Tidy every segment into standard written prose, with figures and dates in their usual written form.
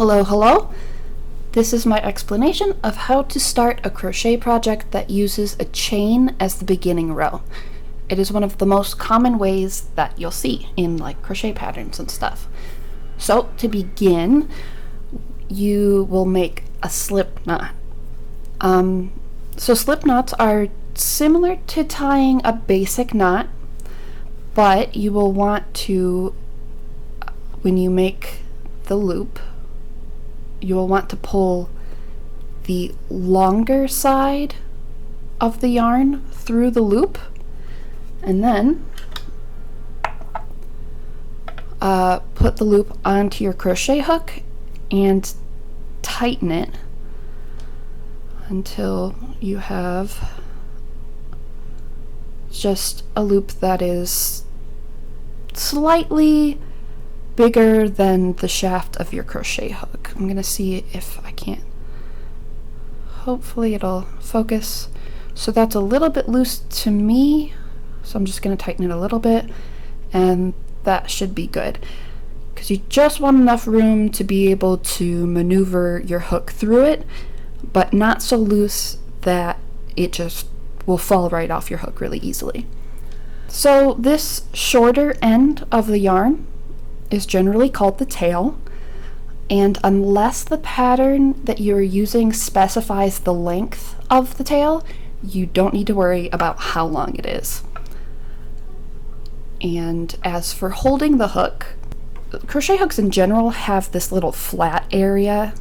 Hello, hello. This is my explanation of how to start a crochet project that uses a chain as the beginning row. It is one of the most common ways that you'll see in like crochet patterns and stuff. So to begin, you will make a slip knot. So slip knots are similar to tying a basic knot, but you will want to, when you make the loop, you will want to pull the longer side of the yarn through the loop, and then put the loop onto your crochet hook and tighten it until you have just a loop that is slightly bigger than the shaft of your crochet hook. I'm gonna see if I can't. Hopefully it'll focus. So that's a little bit loose to me, so I'm just gonna tighten it a little bit, and that should be good, because you just want enough room to be able to maneuver your hook through it, but not so loose that it just will fall right off your hook really easily. So this shorter end of the yarn is generally called the tail, and unless the pattern that you're using specifies the length of the tail, you don't need to worry about how long it is. And as for holding the hook, crochet hooks in general have this little flat area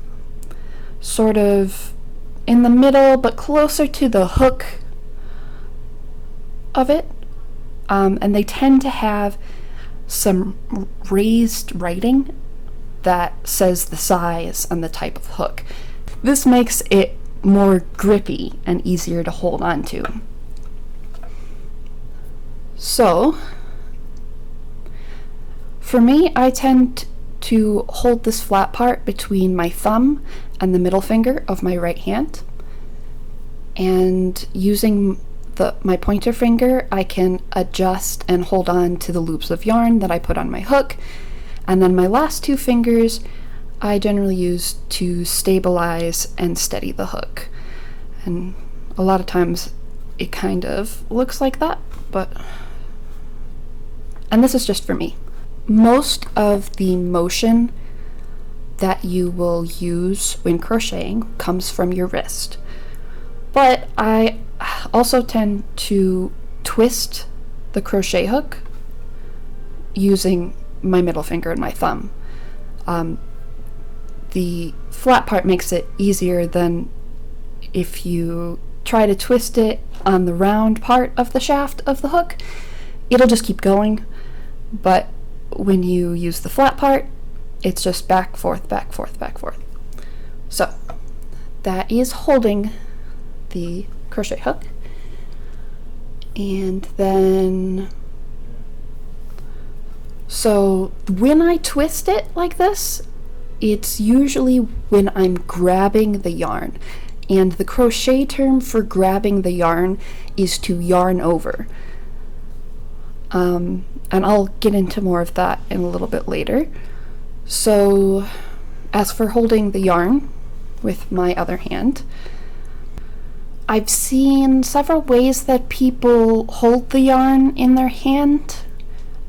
sort of in the middle but closer to the hook of it, and they tend to have some raised writing that says the size and the type of hook. This makes it more grippy and easier to hold on to. So for me, I tend to hold this flat part between my thumb and the middle finger of my right hand, and using my pointer finger, I can adjust and hold on to the loops of yarn that I put on my hook, and then my last two fingers I generally use to stabilize and steady the hook. And a lot of times it kind of looks like that, and this is just for me. Most of the motion that you will use when crocheting comes from your wrist, but I also tend to twist the crochet hook using my middle finger and my thumb. The flat part makes it easier than if you try to twist it on the round part of the shaft of the hook. It'll just keep going, but when you use the flat part, it's just back, forth, back, forth, back, forth. So that is holding the crochet hook. And then, so when I twist it like this, it's usually when I'm grabbing the yarn, and the crochet term for grabbing the yarn is to yarn over. And I'll get into more of that in a little bit later. So as for holding the yarn with my other hand, I've seen several ways that people hold the yarn in their hand,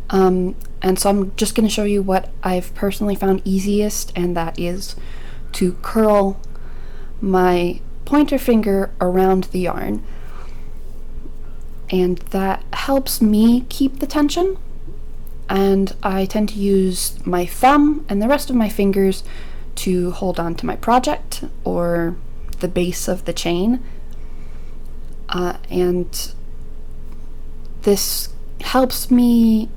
and so I'm just going to show you what I've personally found easiest, and that is to curl my pointer finger around the yarn, and that helps me keep the tension. And I tend to use my thumb and the rest of my fingers to hold on to my project or the base of the chain. And this helps me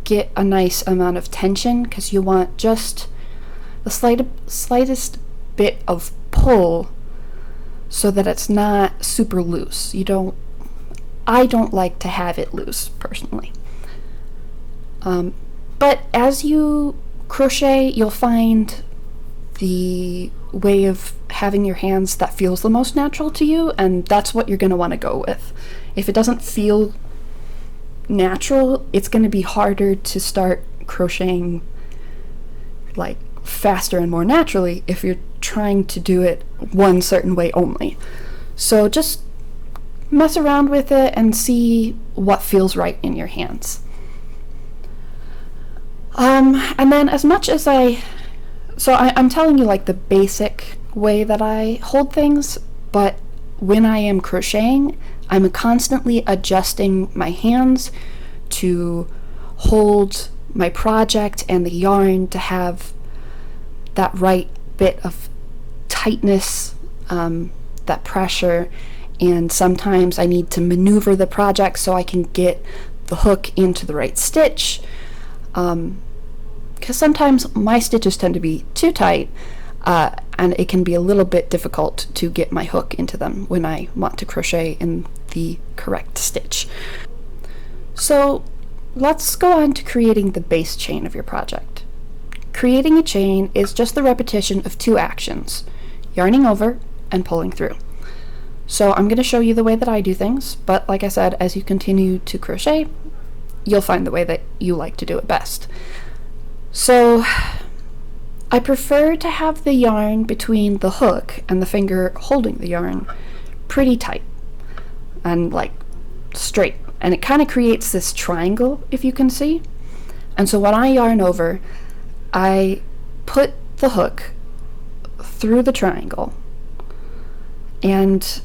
get a nice amount of tension, because you want just the slightest bit of pull so that it's not super loose. I don't like to have it loose personally. But as you crochet, you'll find the way of having your hands that feels the most natural to you, and that's what you're going to want to go with. If it doesn't feel natural, it's going to be harder to start crocheting like faster and more naturally if you're trying to do it one certain way only. So just mess around with it and see what feels right in your hands. And then as much as I'm telling you like the basic way that I hold things, but when I am crocheting, I'm constantly adjusting my hands to hold my project and the yarn to have that right bit of tightness, that pressure, and sometimes I need to maneuver the project so I can get the hook into the right stitch, because sometimes my stitches tend to be too tight, and it can be a little bit difficult to get my hook into them when I want to crochet in the correct stitch. So let's go on to creating the base chain of your project. Creating a chain is just the repetition of two actions, yarning over and pulling through. So I'm going to show you the way that I do things, but like I said, as you continue to crochet, you'll find the way that you like to do it best. So I prefer to have the yarn between the hook and the finger holding the yarn pretty tight and like straight, and it kind of creates this triangle, if you can see. And so when I yarn over, I put the hook through the triangle, and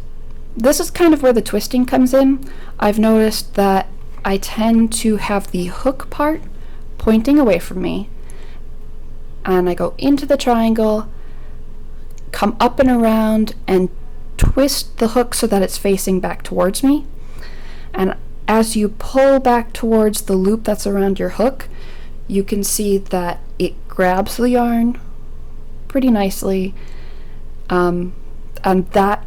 this is kind of where the twisting comes in. I've noticed that I tend to have the hook part pointing away from me, and I go into the triangle, come up and around, and twist the hook so that it's facing back towards me. And as you pull back towards the loop that's around your hook, you can see that it grabs the yarn pretty nicely, and that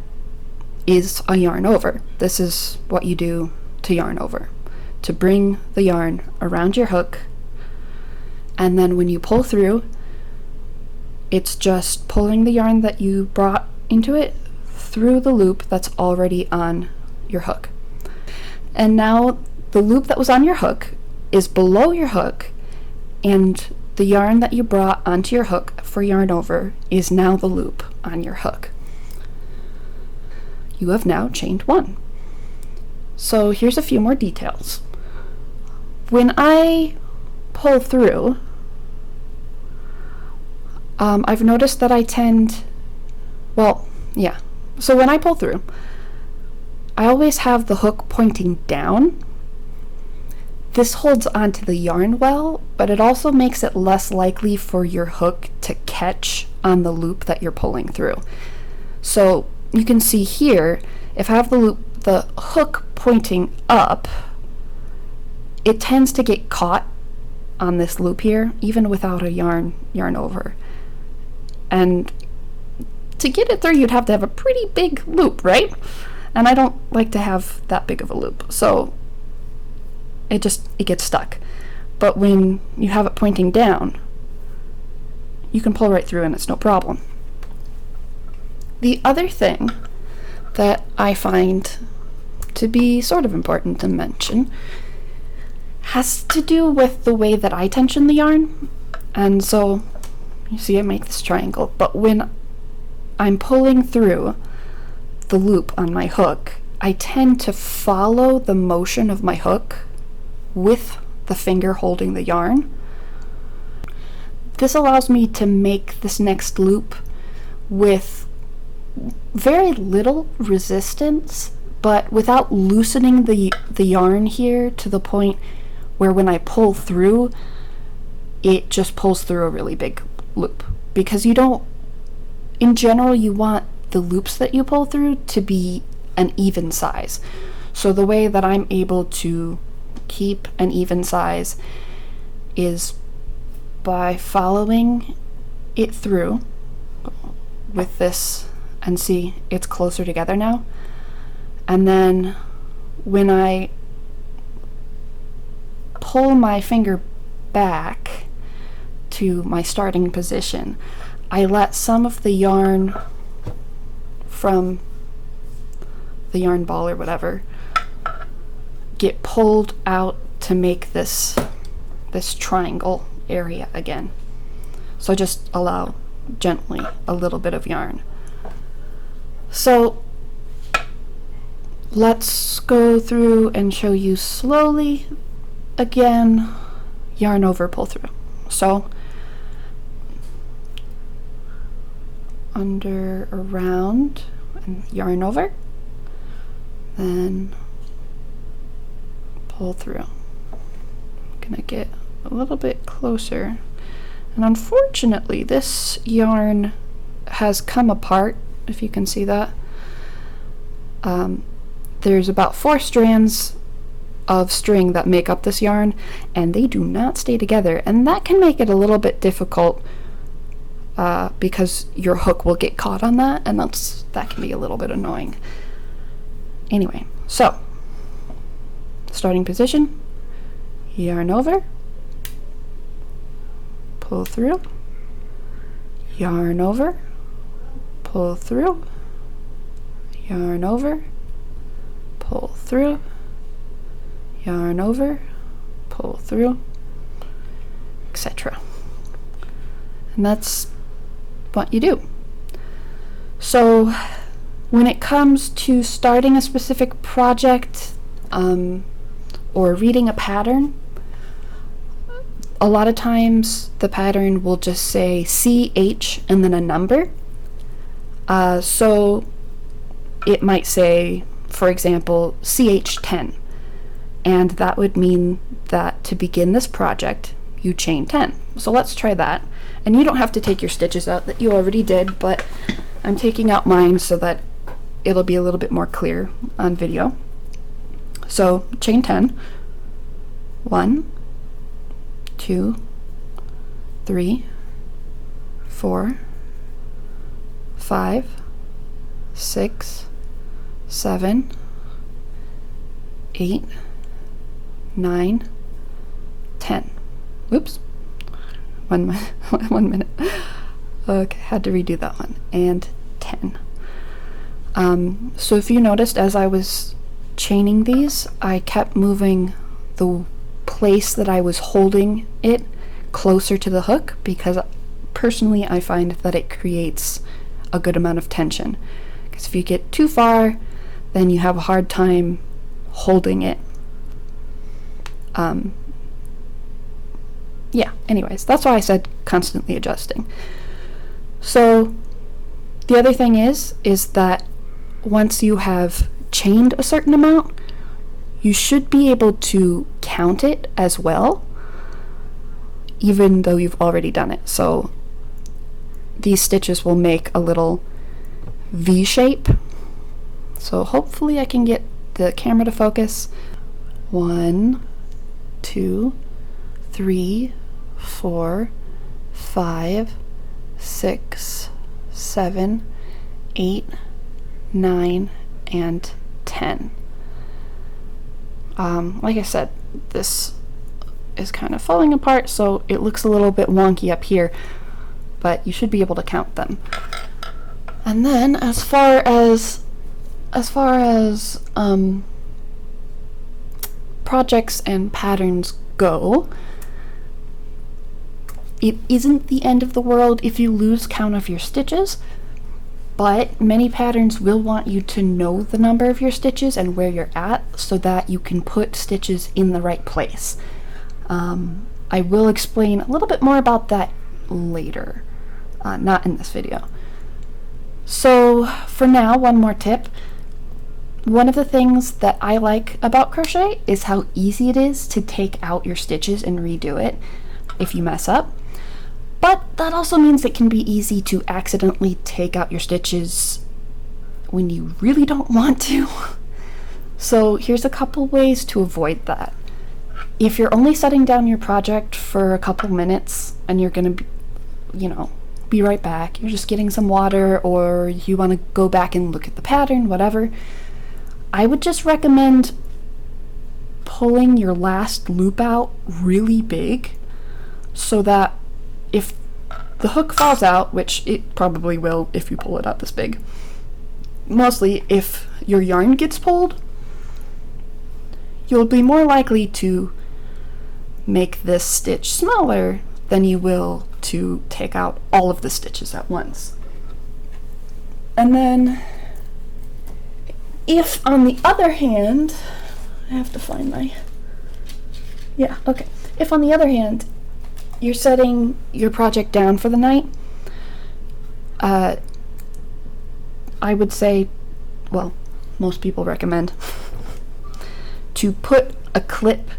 is a yarn over. This is what you do to yarn over, to bring the yarn around your hook, and then when you pull through, it's just pulling the yarn that you brought into it through the loop that's already on your hook. And now the loop that was on your hook is below your hook, and the yarn that you brought onto your hook for yarn over is now the loop on your hook. You have now chained one. So here's a few more details. When I pull through, I've noticed that so when I pull through, I always have the hook pointing down. This holds onto the yarn well, but it also makes it less likely for your hook to catch on the loop that you're pulling through. So you can see here, if I have the hook pointing up, it tends to get caught on this loop here, even without a yarn over. And to get it through, you'd have to have a pretty big loop, right? And I don't like to have that big of a loop, so it gets stuck. But when you have it pointing down, you can pull right through and it's no problem. The other thing that I find to be sort of important to mention has to do with the way that I tension the yarn. And so you see I make this triangle, but when I'm pulling through the loop on my hook, I tend to follow the motion of my hook with the finger holding the yarn. This allows me to make this next loop with very little resistance, but without loosening the yarn here to the point where when I pull through, it just pulls through a really big loop. Because in general, you want the loops that you pull through to be an even size. So the way that I'm able to keep an even size is by following it through with this, and see it's closer together now. And then when I pull my finger back to my starting position, I let some of the yarn from the yarn ball or whatever get pulled out to make this triangle area again. So just allow gently a little bit of yarn. So let's go through and show you slowly again, yarn over, pull through. So under, around, and yarn over, then pull through. I'm gonna get a little bit closer, and unfortunately this yarn has come apart, if you can see that. There's about 4 strands of string that make up this yarn, and they do not stay together, and that can make it a little bit difficult because your hook will get caught on that, and that can be a little bit annoying. Anyway, so starting position, yarn over, pull through, yarn over, pull through, yarn over, pull through, yarn over, pull through, etc. And that's what you do. So when it comes to starting a specific project or reading a pattern, a lot of times the pattern will just say CH and then a number. So it might say, for example, CH10, and that would mean that to begin this project you chain 10. So let's try that. And you don't have to take your stitches out that you already did, but I'm taking out mine so that it'll be a little bit more clear on video. So chain 10, 1, 2, 3, 4, 5, 6, 7, 8, 9, 10. Whoops. 1 minute. Okay, had to redo that one. And 10. So if you noticed, as I was chaining these, I kept moving the place that I was holding it closer to the hook, because personally I find that it creates a good amount of tension. Because if you get too far, then you have a hard time holding it. Yeah, anyways, that's why I said constantly adjusting. So the other thing is that once you have chained a certain amount, you should be able to count it as well, even though you've already done it. So these stitches will make a little V shape. So hopefully I can get the camera to focus. 1, 2, 3, 4, 5, 6, 7, 8, 9, and 10. Like I said, this is kind of falling apart, so it looks a little bit wonky up here, but you should be able to count them. And then as far as projects and patterns go, it isn't the end of the world if you lose count of your stitches, but many patterns will want you to know the number of your stitches and where you're at so that you can put stitches in the right place. I will explain a little bit more about that later, not in this video. So for now, one more tip. One of the things that I like about crochet is how easy it is to take out your stitches and redo it if you mess up. But that also means it can be easy to accidentally take out your stitches when you really don't want to. So here's a couple ways to avoid that. If you're only setting down your project for a couple minutes and you're gonna be right back, you're just getting some water, or you want to go back and look at the pattern, whatever, I would just recommend pulling your last loop out really big so that if the hook falls out, which it probably will if you pull it out this big, mostly if your yarn gets pulled, you'll be more likely to make this stitch smaller than you will to take out all of the stitches at once. And then if on the other hand, I have to find my, yeah, okay. If on the other hand, you're setting your project down for the night, I would say, well, most people recommend to put a clip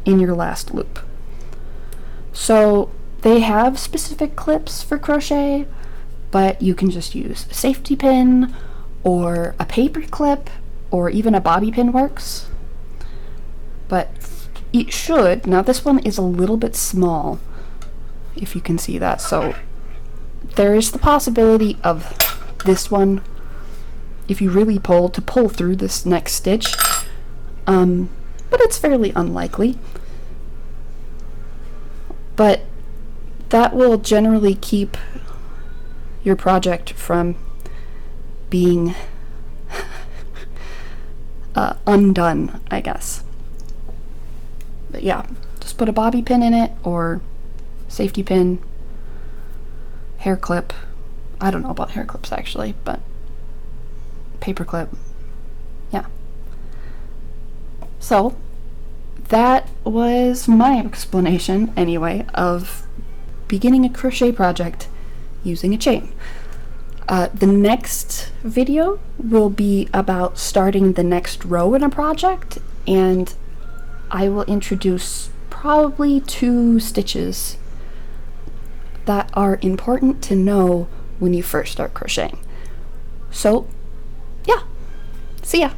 in your last loop. So they have specific clips for crochet, but you can just use a safety pin or a paper clip, or even a bobby pin works. But it should, now this one is a little bit small, if you can see that, so there is the possibility of this one, if you really pull, to pull through this next stitch, but it's fairly unlikely. But that will generally keep your project from being undone, I guess. But yeah, just put a bobby pin in it, or safety pin, hair clip. I don't know about hair clips actually, but paper clip. Yeah. So that was my explanation, anyway, of beginning a crochet project using a chain. The next video will be about starting the next row in a project, and I will introduce probably 2 stitches that are important to know when you first start crocheting. So, yeah, see ya!